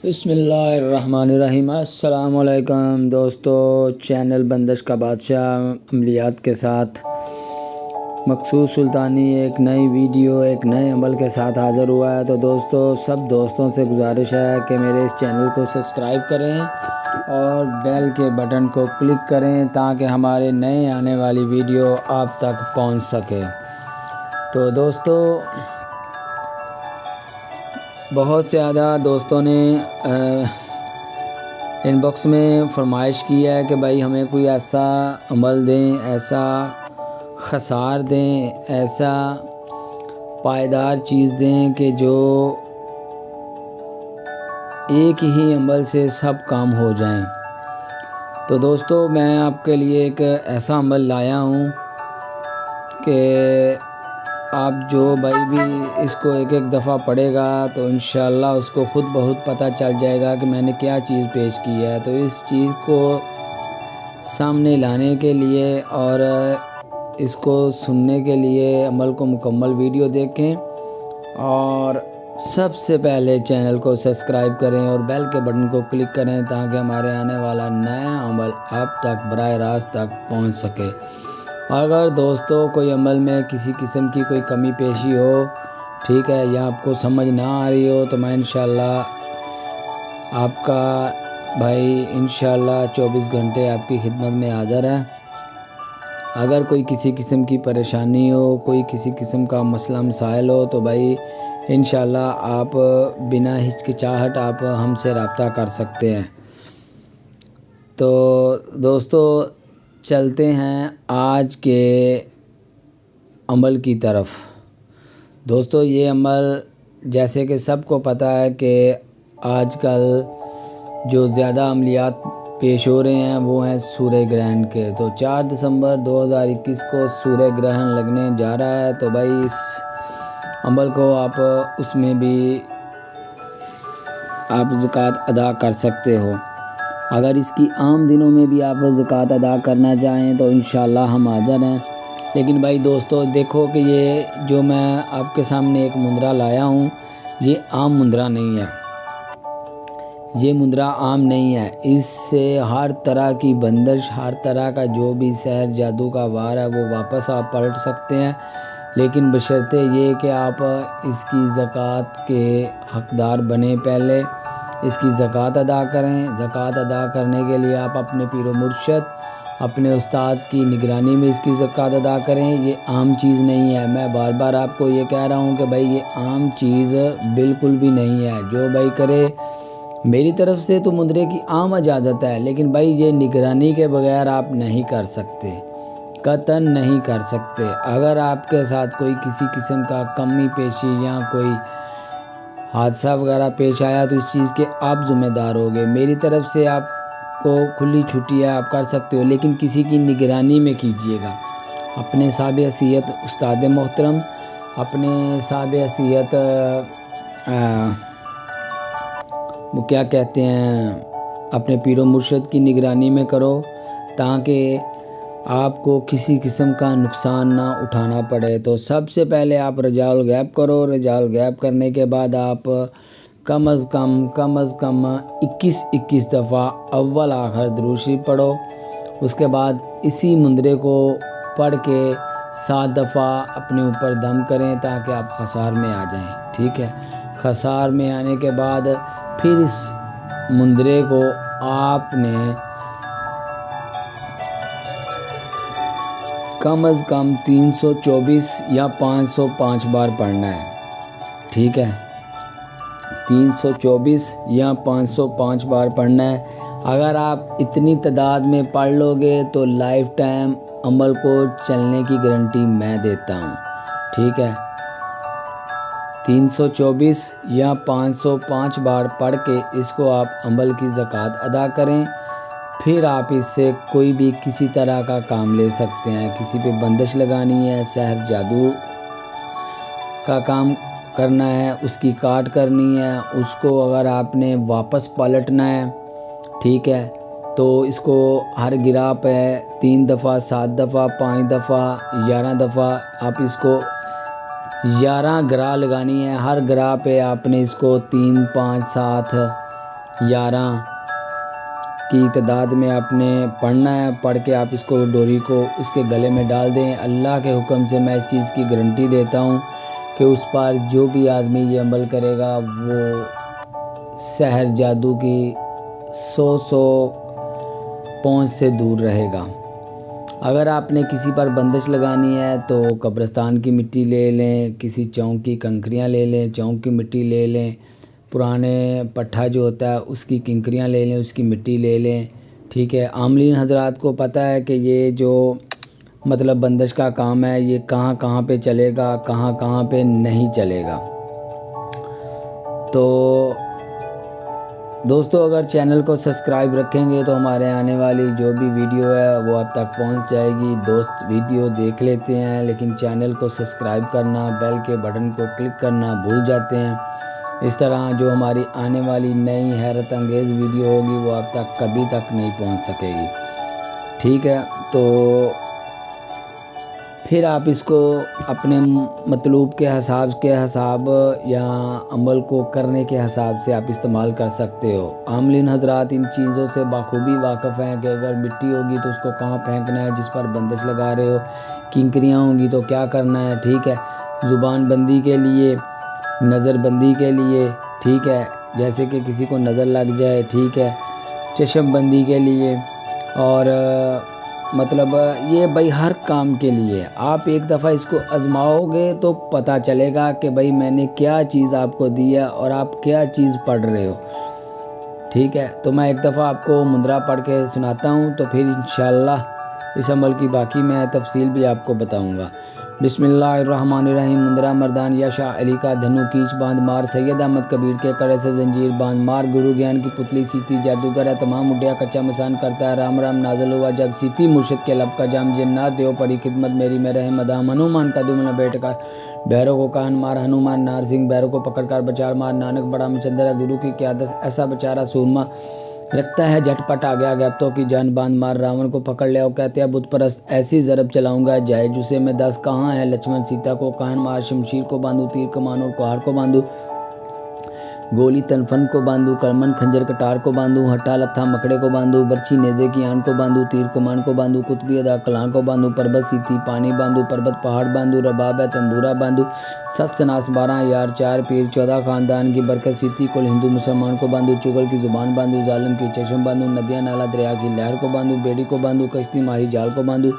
बिस्मिल्लाहिर्रहमानिर्रहीम। अस्सलामुअलैकुम दोस्तों, चैनल बंदिश का बादशाह अमलियात के साथ मकसूद सुल्तानी एक नई वीडियो एक नए अमल के साथ हाज़िर हुआ है। तो दोस्तों, सब दोस्तों से गुजारिश है कि मेरे इस चैनल को सब्सक्राइब करें और बेल के बटन को क्लिक करें ताकि हमारे नए आने वाली वीडियो आप तक पहुंच सके। तो दोस्तों, बहुत से ज़्यादा दोस्तों ने इनबॉक्स में फरमाइश की है कि भाई हमें कोई ऐसा अमल दें, ऐसा खसार दें, ऐसा पायदार चीज़ दें कि जो एक ही अमल से सब काम हो जाएं। तो दोस्तों, मैं आपके लिए एक ऐसा अमल लाया हूँ कि आप जो भाई भी इसको एक एक दफ़ा पढ़ेगा तो इंशाल्लाह उसको ख़ुद बहुत पता चल जाएगा कि मैंने क्या चीज़ पेश की है। तो इस चीज़ को सामने लाने के लिए और इसको सुनने के लिए अमल को मुकम्मल वीडियो देखें और सबसे पहले चैनल को सब्सक्राइब करें और बेल के बटन को क्लिक करें ताकि हमारे आने वाला नया अमल आप तक बराह रास्त तक पहुंच सके। अगर दोस्तों कोई अमल में किसी किस्म की कोई कमी पेशी हो, ठीक है, या आपको समझ ना आ रही हो, तो मैं इंशाल्लाह आपका भाई इंशाल्लाह 24 घंटे आपकी खिदमत में हाज़िर है। अगर कोई किसी किस्म की परेशानी हो, कोई किसी किस्म का मसला मसाइल हो, तो भाई इंशाल्लाह आप बिना हिचकिचाहट आप हमसे रब्ता कर सकते हैं। तो दोस्तों, चलते हैं आज के अमल की तरफ। दोस्तों, ये अमल जैसे कि सबको पता है कि आजकल जो ज़्यादा अमलियात पेश हो रहे हैं वो हैं सूर्य ग्रहण के। तो 4 दिसंबर 2021 को सूर्य ग्रहण लगने जा रहा है। तो भाई इस अमल को आप उसमें भी आप ज़कात अदा कर सकते हो। अगर इसकी आम दिनों में भी आप ज़कात अदा करना चाहें तो इंशाल्लाह हम हाज़िर हैं। लेकिन भाई दोस्तों, देखो कि ये जो मैं आपके सामने एक मुंदरा लाया हूँ, ये आम मुंदरा नहीं है। ये मुंदरा आम नहीं है। इससे हर तरह की बंदिश, हर तरह का जो भी सहर जादू का वार है वो वापस आप पलट सकते हैं। लेकिन बशर्ते ये कि आप इसकी ज़कात के हकदार बने, पहले इसकी ज़कात अदा करें। ज़कात अदा करने के लिए आप अपने पीरो मुर्शद, अपने उस्ताद की निगरानी में इसकी ज़कात अदा करें। ये आम चीज़ नहीं है। मैं बार बार आपको ये कह रहा हूँ कि भाई ये आम चीज़ बिल्कुल भी नहीं है। जो भाई करे, मेरी तरफ से तो मुंदरे की आम इजाज़त है, लेकिन भाई ये निगरानी के बगैर आप नहीं कर सकते, कतन नहीं कर सकते। अगर आपके साथ कोई किसी किस्म का कमी पेशी या कोई हादसा वगैरह पेश आया तो इस चीज़ के आप ज़िम्मेदार होगे। मेरी तरफ से आपको खुली छुट्टी है, आप कर सकते हो, लेकिन किसी की निगरानी में कीजिएगा। अपने साहब हसीयत उस्ताद मोहतरम, अपने साहब हसीयत वो क्या कहते हैं, अपने पीरो मुर्शद की निगरानी में करो ताकि आपको किसी किस्म का नुकसान ना उठाना पड़े। तो सबसे पहले आप रजाउल गैब करो। रजाउल गैब करने के बाद आप कम अज़ कम 21 दफ़ा अव्वल आखिर दुरूद शरीफ पढ़ो। उसके बाद इसी मुंदरे को पढ़ के 7 दफ़ा अपने ऊपर दम करें ताकि आप खसार में आ जाएं। ठीक है, खसार में आने के बाद फिर इस मुंदरे को आपने कम अज़ कम 324 या 505 बार पढ़ना है। ठीक है, 324 या 505 बार पढ़ना है। अगर आप इतनी तादाद में पढ़ लोगे तो लाइफ टाइम अमल को चलने की गारंटी मैं देता हूँ। ठीक है, 324 या 505 बार पढ़ के इसको आप अमल की ज़कात अदा करें। फिर आप इससे कोई भी किसी तरह का काम ले सकते हैं। किसी पे बंदिश लगानी है, सहर जादू का काम करना है, उसकी काट करनी है, उसको अगर आपने वापस पलटना है, ठीक है, तो इसको हर गिरा पे 3 दफ़ा, 7 दफ़ा, 5 दफ़ा, 11 दफ़ा आप इसको 11 ग्रा लगानी है। हर ग्रा पे आपने इसको 3, 5, 7 11 की तादाद में आपने पढ़ना है। पढ़ के आप इसको डोरी को उसके गले में डाल दें। अल्लाह के हुक्म से मैं इस चीज़ की गारंटी देता हूँ कि उस पर जो भी आदमी ये अमल करेगा वो सहर जादू की 100 पहुँच से दूर रहेगा। अगर आपने किसी पर बंदिश लगानी है तो कब्रिस्तान की मिट्टी ले लें, किसी चौक की कंकरियाँ ले लें, चौक की मिट्टी ले लें, पुराने पट्ठा जो होता है उसकी किंकरियाँ ले लें, उसकी मिट्टी ले लें। ठीक है। आमलीन हजरात को पता है कि ये जो मतलब बंदिश का काम है ये कहाँ कहाँ पे चलेगा, कहाँ कहाँ पे नहीं चलेगा। तो दोस्तों अगर चैनल को सब्सक्राइब रखेंगे तो हमारे आने वाली जो भी वीडियो है वो आप तक पहुंच जाएगी। दोस्त वीडियो देख लेते हैं लेकिन चैनल को सब्सक्राइब करना, बेल के बटन को क्लिक करना भूल जाते हैं। इस तरह जो हमारी आने वाली नई हैरत अंगेज़ वीडियो होगी वो आप तक कभी तक नहीं पहुंच सकेगी। ठीक है। तो फिर आप इसको अपने मतलूब के हिसाब या अमल को करने के हिसाब से आप इस्तेमाल कर सकते हो। आमलीन हजरात इन चीज़ों से बाखूबी वाक़फ़ हैं कि अगर मिट्टी होगी तो उसको कहाँ फेंकना है, जिस पर बंदिश लगा रहे हो, किंकरियाँ होंगी तो क्या करना है। ठीक है। ज़ुबान बंदी के लिए, नज़र बंदी के लिए, ठीक है, जैसे कि किसी को नज़र लग जाए, ठीक है, चश्म बंदी के लिए, और मतलब ये भाई हर काम के लिए आप एक दफ़ा इसको आजमाओगे तो पता चलेगा कि भाई मैंने क्या चीज़ आपको दी है और आप क्या चीज़ पढ़ रहे हो। ठीक है। तो मैं एक दफ़ा आपको मुंदरा पढ़ के सुनाता हूँ तो फिर इंशाअल्लाह इस अमल की बाकी मैं तफसील भी आपको बताऊँगा। बिस्मिल्लाहिर्रहमानिर्रहीम। मुंदरा मर्दान या शाह अली का धनु कीच बांध मार, सैयद अहमद कबीर के कड़े से जंजीर बांध मार, गुरु ज्ञान की पुतली सीती जादूगर है, तमाम उड्डिया कच्चा मसान करता है, राम राम नाजल हुआ जब सीती, मुर्शिद के लब का जाम जिन्नात देव पड़ी खिदमत मेरी में रहे मदाम, हनुमान का दुमना बैठ कर भैरों को कान मार, हनुमान नार सिंह भैरों को पकड़ कर बचार मार, नानक बड़ा मचंदर है गुरु की क्यादत ऐसा बेचारा सूरमा रखता है झटपट आ गया गैप्तों की जान बांध मार, रावण को पकड़ लिया और कहते हैं बुत परस्त ऐसी जरब चलाऊंगा जाए जुसे में 10 कहाँ है, लक्ष्मण सीता को कान मार, शमशीर को बांधू, तीर कमान और कुहार को बांधू, गोली तनफन को बांधू, कलमन खंजर कटार को बांधू, हट्टा लत्था मकड़े को बांधू, बर्छी नेजे की आन को बांधू, तीर कमान को बांधू, कुतबी अदा कलां को बांधू, पर्वत सीती पानी बांधू, पर्वत पहाड़ बांधू, रबाब है तंबूरा बांधू, 7 सनास 12 यार 4 पीर 14 खानदान की बरकत सीती, कुल हिंदू मुसलमान को बांधू, चुगल की जुबान बांधू, जालिम की चश्म बांधू, नदियाँ नाला दरिया की लहर को बांधू, बेड़ी को बांधू, कश्ती माही जाल को बांधू,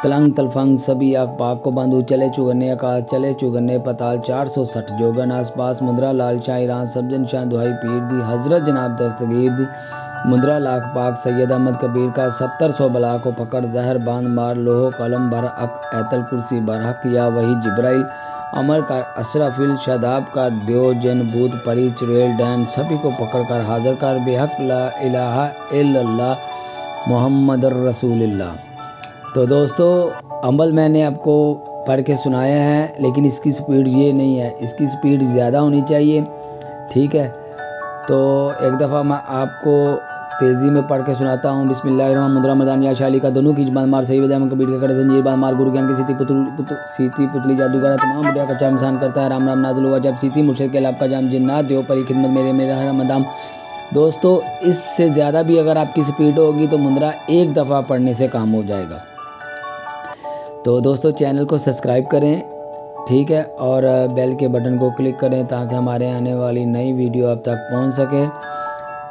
तलंग तलफंग सभी आग पाक को बांधू, चले चुगन्ने आकाश चले चुगन्ने पताल, 460 जोगन आसपास, मुद्रा लाल शाह ईरान सबजन शाह दुहाई पीर दी, हजरत जनाब दस्तगीर दी, मुद्रा लाख पाक सैयद अहमद कबीर का 70 बला को पकड़, जहर बांध मार, लोहो कलम भर अक ऐतल कुर्सी बरहक या वही जिब्राइल, अमर का अशरफिल शदाब का द्यो जन बूद परी चुड़ैल डैन सभी को पकड़ कर हाजिर कर, बेहक ला इलाहा इल्लल्लाह मुहम्मदुर रसूलुल्लाह। तो दोस्तों अमल मैंने आपको पढ़ के सुनाया है लेकिन इसकी स्पीड ये नहीं है, इसकी स्पीड ज़्यादा होनी चाहिए। ठीक है। तो एक दफ़ा मैं आपको तेज़ी में पढ़ के सुनाता हूँ। बिस्मिल्लाहिर्रहमानिर्रहीम। मुद्रा मर्दान या शाली का दोनों की बांध मार, सैयद अहमद कबीर के कड़े जंजीर बांध मार, गुरु ज्ञान की सीती पुतली जादूगर है, तमाम बुढ़िया कच्चा इंसान करता है, राम राम नाज़िल हुआ जब सीती, मुर्शिद के लब का जाम जिन्नात देव परी खिदमत मेरे मेरा मदाम। दोस्तों इससे ज़्यादा भी अगर आपकी स्पीड होगी तो मुद्रा एक दफ़ा पढ़ने से काम हो जाएगा। तो दोस्तों चैनल को सब्सक्राइब करें, ठीक है, और बेल के बटन को क्लिक करें ताकि हमारे आने वाली नई वीडियो अब तक पहुंच सके।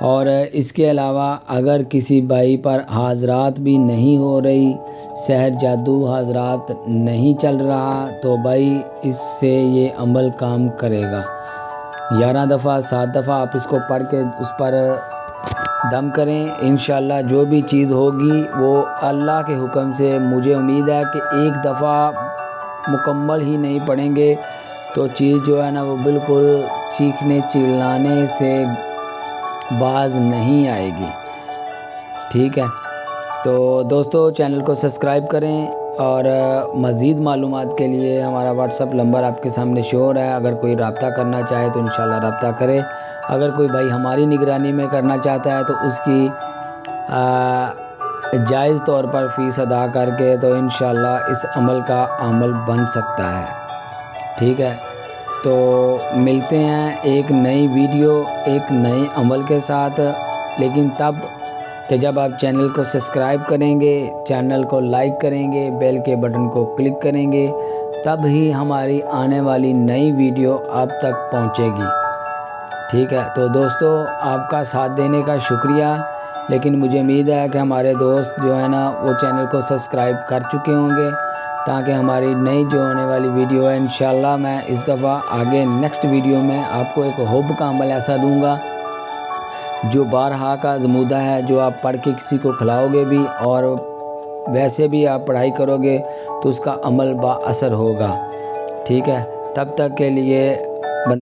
और इसके अलावा अगर किसी भाई पर हाजरात भी नहीं हो रही, सहर जादू हाजरात नहीं चल रहा, तो भाई इससे ये अमल काम करेगा। 11 दफ़ा 7 दफ़ा आप इसको पढ़ के उस पर दम करें। इंशाल्लाह जो भी चीज़ होगी वो अल्लाह के हुक्म से, मुझे उम्मीद है कि एक दफ़ा मुकम्मल ही नहीं पढ़ेंगे तो चीज़ जो है ना वो बिल्कुल चीखने चिल्लाने से बाज नहीं आएगी। ठीक है। तो दोस्तों चैनल को सब्सक्राइब करें और मज़ीद मालूमात के लिए हमारा व्हाट्सअप नंबर आपके सामने शो हो रहा है। अगर कोई रब्ता करना चाहे तो इंशाल्लाह रब्ता करे। अगर कोई भाई हमारी निगरानी में करना चाहता है तो उसकी जायज़ तौर पर फ़ीस अदा करके तो इंशाल्लाह इस अमल का अमल बन सकता है। ठीक है। तो मिलते हैं एक नई वीडियो एक नए अमल के साथ, लेकिन तब कि जब आप चैनल को सब्सक्राइब करेंगे, चैनल को लाइक करेंगे, बेल के बटन को क्लिक करेंगे, तब ही हमारी आने वाली नई वीडियो आप तक पहुंचेगी। ठीक है, तो दोस्तों आपका साथ देने का शुक्रिया। लेकिन मुझे उम्मीद है कि हमारे दोस्त जो है ना वो चैनल को सब्सक्राइब कर चुके होंगे, ताकि हमारी नई जो होने वाली वीडियो है इंशाल्लाह मैं इस दफ़ा आगे नेक्स्ट वीडियो में आपको एक हुब का अमल ऐसा दूंगा जो बारहा का ज़मूदा है, जो आप पढ़ के किसी को खिलाओगे भी और वैसे भी आप पढ़ाई करोगे तो उसका अमल बाअसर होगा। ठीक है, तब तक के लिए